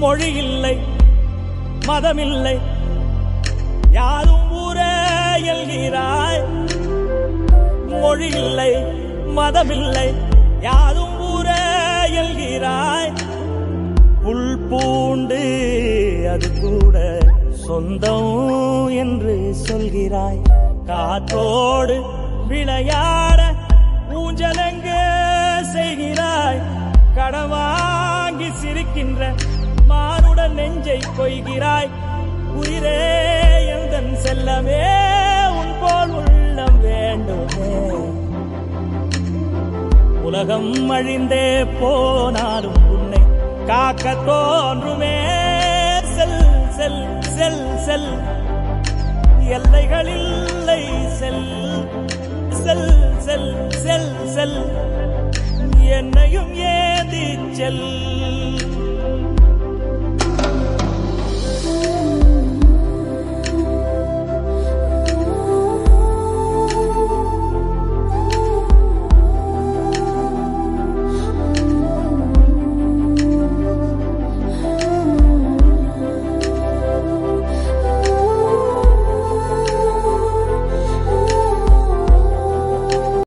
மொழி இல்லை மதமில்லை யாரும் ஊரே எல்கிறாய். மொழி இல்லை மதமில்லை யாரும் ஊரே எல்கிறாய். புல் பூண்டு அது கூட சொந்தம் என்று சொல்கிறாய். காற்றோடு விளையாட ஊஞ்சலங்க செய்கிறாய். கடவாங்கி சிரிக்கின்ற மானுடன் நெஞ்சை கொய்கிறாய். உயிரே எந்தன் செல்லமே உன் போல் உள்ளம் வேண்டுமே. உலகம் அழிந்தே போனாலும் உன்னை காக்க தோன்றுமே. செல் செல் செல் செல் எல்லைகளில்லை செல் செல் செல் செல் செல் என்னையும் ஏந்தி செல்.